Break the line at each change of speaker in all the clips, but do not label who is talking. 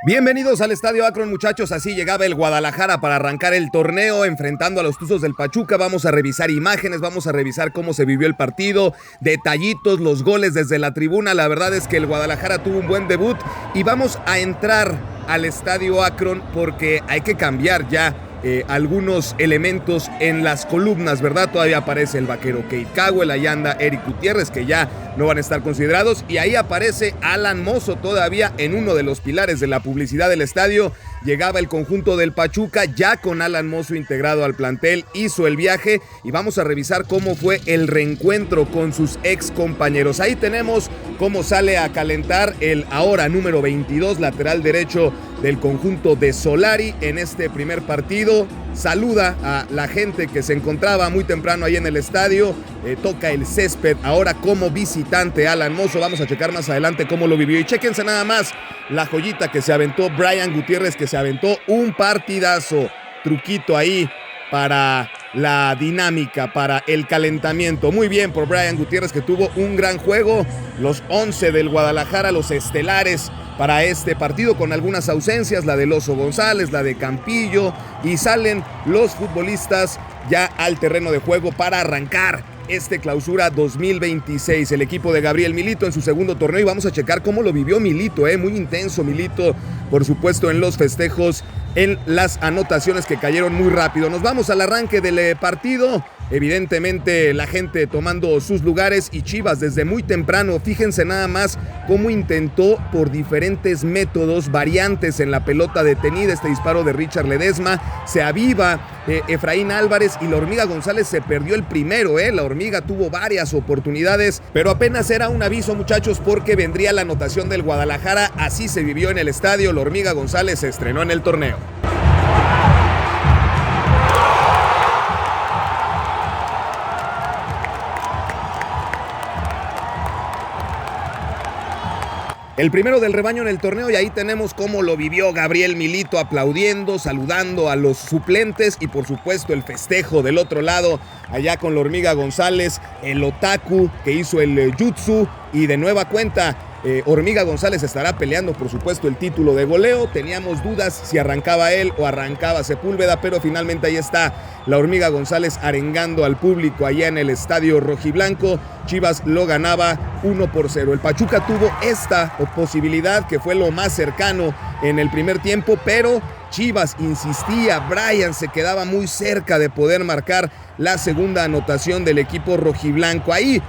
Bienvenidos al Estadio Akron, muchachos. Así llegaba el Guadalajara para arrancar el torneo enfrentando a los Tuzos del Pachuca. Vamos a revisar imágenes, vamos a revisar cómo se vivió el partido, detallitos, los goles desde la tribuna. La verdad es que el Guadalajara tuvo un buen debut y vamos a entrar al Estadio Akron porque hay que cambiar ya algunos elementos en las columnas, ¿verdad? Todavía aparece el vaquero Kate Cowell, ahí anda Eric Gutiérrez, que ya no van a estar considerados, y ahí aparece Alan Mozo todavía en uno de los pilares de la publicidad del estadio. Llegaba el conjunto del Pachuca ya con Alan Mozo integrado al plantel, hizo el viaje y vamos a revisar cómo fue el reencuentro con sus ex compañeros. Ahí tenemos cómo sale a calentar el ahora número 22, lateral derecho del conjunto de Solari en este primer partido. Saluda a la gente que se encontraba muy temprano ahí en el estadio, toca el césped ahora como visitante Alan Mozo. Vamos a checar más adelante cómo lo vivió y chéquense nada más la joyita que se aventó Brian Gutiérrez, que se aventó un partidazo, truquito ahí para la dinámica, para el calentamiento. Muy bien por Brian Gutiérrez, que tuvo un gran juego. Los 11 del Guadalajara, los estelares para este partido, con algunas ausencias, la del Oso González, la de Campillo, y salen los futbolistas ya al terreno de juego para arrancar este clausura 2026. El equipo de Gabriel Milito en su segundo torneo, y vamos a checar cómo lo vivió Milito, muy intenso Milito, por supuesto en los festejos, en las anotaciones que cayeron muy rápido. Nos vamos al arranque del partido. Evidentemente la gente tomando sus lugares y Chivas desde muy temprano. Fíjense nada más cómo intentó por diferentes métodos, variantes en la pelota detenida. Este disparo de Richard Ledesma, se aviva Efraín Álvarez y la Hormiga González se perdió el primero. La Hormiga tuvo varias oportunidades, pero apenas era un aviso, muchachos, porque vendría la anotación del Guadalajara. Así se vivió en el estadio. La Hormiga González se estrenó en el torneo. El primero del rebaño en el torneo, y ahí tenemos cómo lo vivió Gabriel Milito, aplaudiendo, saludando a los suplentes y por supuesto el festejo del otro lado, allá con la Hormiga González, el otaku que hizo el jutsu, y de nueva cuenta Hormiga González estará peleando por supuesto el título de goleo. Teníamos dudas si arrancaba él o arrancaba Sepúlveda, pero finalmente ahí está la Hormiga González arengando al público allá en el estadio rojiblanco. Chivas lo ganaba 1-0. El Pachuca tuvo esta posibilidad que fue lo más cercano en el primer tiempo, pero Chivas insistía, Brian se quedaba muy cerca de poder marcar la segunda anotación del equipo rojiblanco. Ahí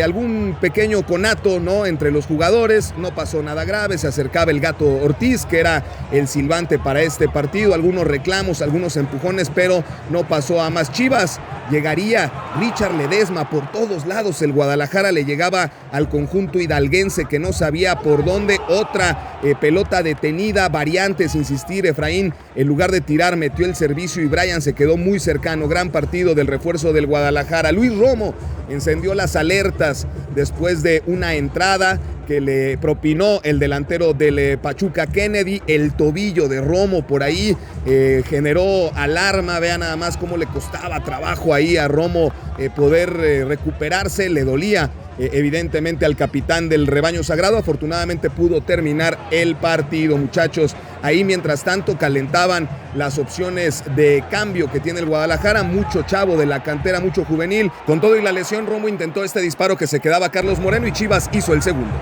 algún pequeño conato, ¿no?, entre los jugadores, no pasó nada grave. Se acercaba el Gato Ortiz, que era el silbante para este partido, algunos reclamos, algunos empujones, pero no pasó a más. Chivas llegaría Richard Ledesma por todos lados. El Guadalajara le llegaba al conjunto hidalguense que no sabía por dónde. Otra pelota detenida, variantes, insistir. Efraín, en lugar de tirar, metió el servicio y Brian se quedó muy cercano. Gran partido del refuerzo del Guadalajara. Luis Romo encendió las alertas después de una entrada que le propinó el delantero del Pachuca, Kennedy. El tobillo de Romo por ahí generó alarma. Vean nada más cómo le costaba trabajo ahí a Romo poder recuperarse, le dolía evidentemente al capitán del rebaño sagrado. Afortunadamente pudo terminar el partido, muchachos. Ahí mientras tanto calentaban las opciones de cambio que tiene el Guadalajara. Mucho chavo de la cantera, mucho juvenil. Con todo y la lesión, Romo intentó este disparo que se quedaba Carlos Moreno y Chivas hizo el segundo.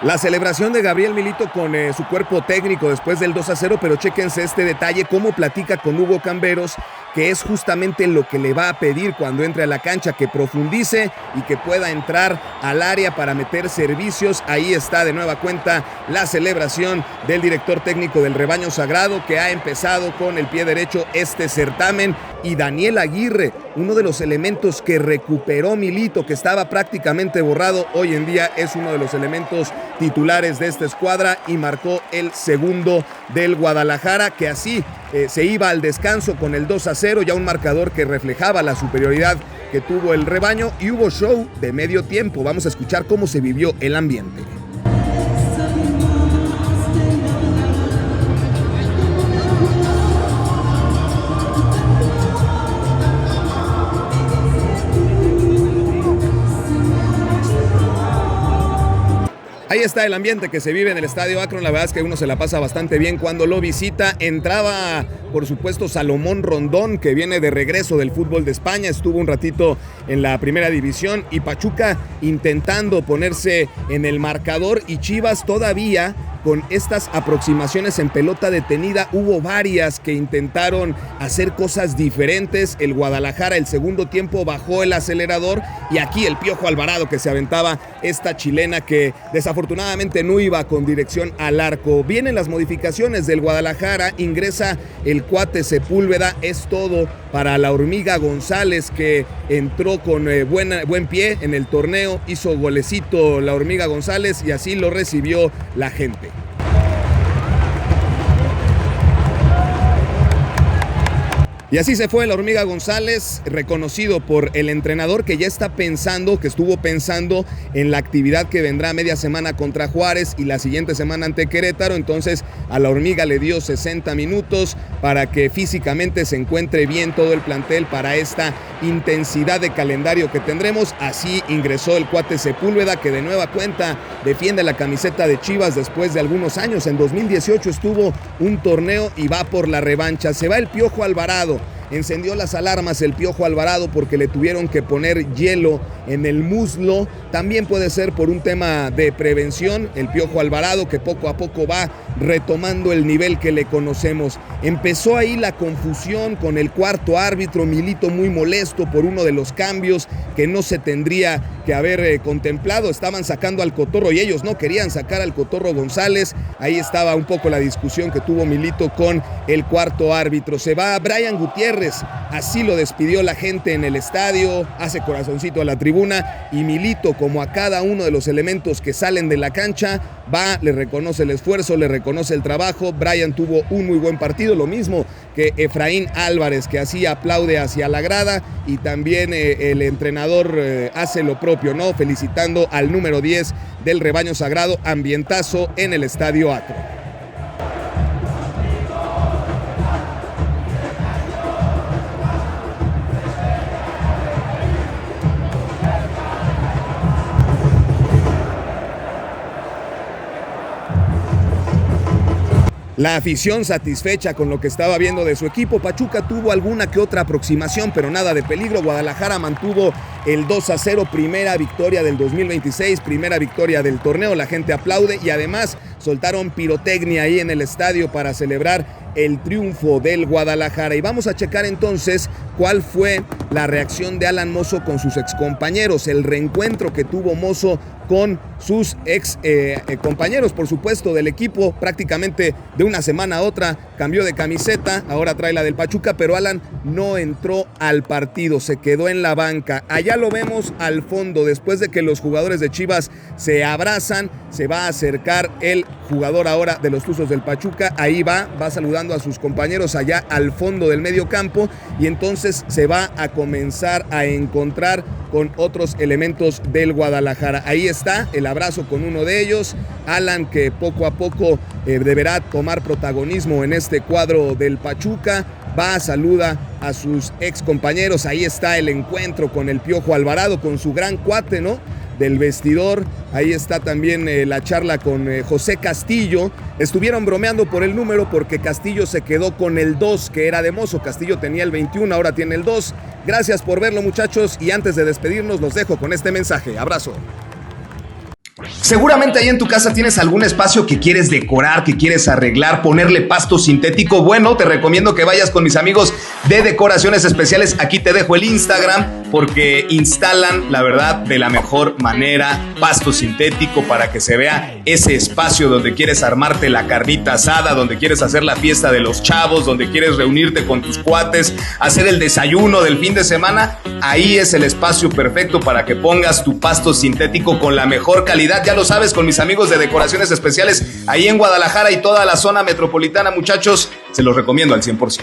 La celebración de Gabriel Milito con su cuerpo técnico después del 2-0, pero chéquense este detalle, cómo platica con Hugo Camberos, que es justamente lo que le va a pedir cuando entre a la cancha, que profundice y que pueda entrar al área para meter servicios. Ahí está de nueva cuenta la celebración del director técnico del rebaño sagrado, que ha empezado con el pie derecho este certamen. Y Daniel Aguirre, uno de los elementos que recuperó Milito, que estaba prácticamente borrado, hoy en día es uno de los elementos titulares de esta escuadra y marcó el segundo del Guadalajara, que así se iba al descanso con el 2-0, ya un marcador que reflejaba la superioridad que tuvo el rebaño, y hubo show de medio tiempo. Vamos a escuchar cómo se vivió el ambiente. Ahí está el ambiente que se vive en el Estadio Akron. La verdad es que uno se la pasa bastante bien cuando lo visita. Entraba, por supuesto, Salomón Rondón, que viene de regreso del fútbol de España. Estuvo un ratito en la primera división. Y Pachuca intentando ponerse en el marcador. Y Chivas todavía con estas aproximaciones en pelota detenida. Hubo varias que intentaron hacer cosas diferentes. El Guadalajara, el segundo tiempo, bajó el acelerador. Y aquí el Piojo Alvarado, que se aventaba esta chilena que desafortunadamente no iba con dirección al arco. Vienen las modificaciones del Guadalajara. Ingresa el cuate Sepúlveda. Es todo para la Hormiga González, que entró con buen pie en el torneo. Hizo golecito la Hormiga González y así lo recibió la gente. Y así se fue la Hormiga González, reconocido por el entrenador, que ya está pensando, que estuvo pensando en la actividad que vendrá media semana contra Juárez y la siguiente semana ante Querétaro. Entonces a la Hormiga le dio 60 minutos para que físicamente se encuentre bien todo el plantel para esta intensidad de calendario que tendremos. Así ingresó el cuate Sepúlveda, que de nueva cuenta defiende la camiseta de Chivas después de algunos años. En 2018 estuvo un torneo y va por la revancha. Se va el Piojo Alvarado. Encendió las alarmas el Piojo Alvarado porque le tuvieron que poner hielo en el muslo. También puede ser por un tema de prevención. El Piojo Alvarado, que poco a poco va retomando el nivel que le conocemos. Empezó ahí la confusión con el cuarto árbitro, Milito muy molesto por uno de los cambios que no se tendría que haber contemplado. Estaban sacando al Cotorro y ellos no querían sacar al Cotorro González. Ahí estaba un poco la discusión que tuvo Milito con el cuarto árbitro. Se va Brian Gutiérrez. Así lo despidió la gente en el estadio, hace corazoncito a la tribuna y Milito, como a cada uno de los elementos que salen de la cancha, va, le reconoce el esfuerzo, le reconoce el trabajo. Brian tuvo un muy buen partido, lo mismo que Efraín Álvarez, que así aplaude hacia la grada, y también el entrenador hace lo propio, ¿no? Felicitando al número 10 del rebaño sagrado. Ambientazo en el Estadio Akron. La afición satisfecha con lo que estaba viendo de su equipo. Pachuca tuvo alguna que otra aproximación, pero nada de peligro. Guadalajara mantuvo el 2-0, primera victoria del 2026, primera victoria del torneo. La gente aplaude y además soltaron pirotecnia ahí en el estadio para celebrar el triunfo del Guadalajara. Y vamos a checar entonces cuál fue la reacción de Alan Mozo con sus excompañeros, el reencuentro que tuvo Mozo con sus compañeros, por supuesto, del equipo. Prácticamente de una semana a otra cambió de camiseta, ahora trae la del Pachuca, pero Alan no entró al partido, se quedó en la banca. Allá lo vemos al fondo, después de que los jugadores de Chivas se abrazan, se va a acercar el jugador ahora de los Tuzos del Pachuca. Ahí va saludando a sus compañeros allá al fondo del medio campo, y entonces se va a comenzar a encontrar con otros elementos del Guadalajara. Ahí está el abrazo con uno de ellos, Alan, que poco a poco deberá tomar protagonismo en este cuadro del Pachuca. Va, saluda a sus ex compañeros. Ahí está el encuentro con el Piojo Alvarado, con su gran cuate, ¿no?, del vestidor. Ahí está también la charla con José Castillo. Estuvieron bromeando por el número porque Castillo se quedó con el 2, que era de Mozo. Castillo tenía el 21, ahora tiene el 2. Gracias por verlo, muchachos, y antes de despedirnos los dejo con este mensaje. Abrazo.
Seguramente ahí en tu casa tienes algún espacio que quieres decorar, que quieres arreglar, ponerle pasto sintético. Bueno, te recomiendo que vayas con mis amigos de Decoraciones Especiales. Aquí te dejo el Instagram porque instalan, la verdad, de la mejor manera pasto sintético para que se vea ese espacio donde quieres armarte la carnita asada, donde quieres hacer la fiesta de los chavos, donde quieres reunirte con tus cuates, hacer el desayuno del fin de semana. Ahí es el espacio perfecto para que pongas tu pasto sintético con la mejor calidad. Ya lo sabes, con mis amigos de Decoraciones Especiales ahí en Guadalajara y toda la zona metropolitana, muchachos, se los recomiendo al 100%.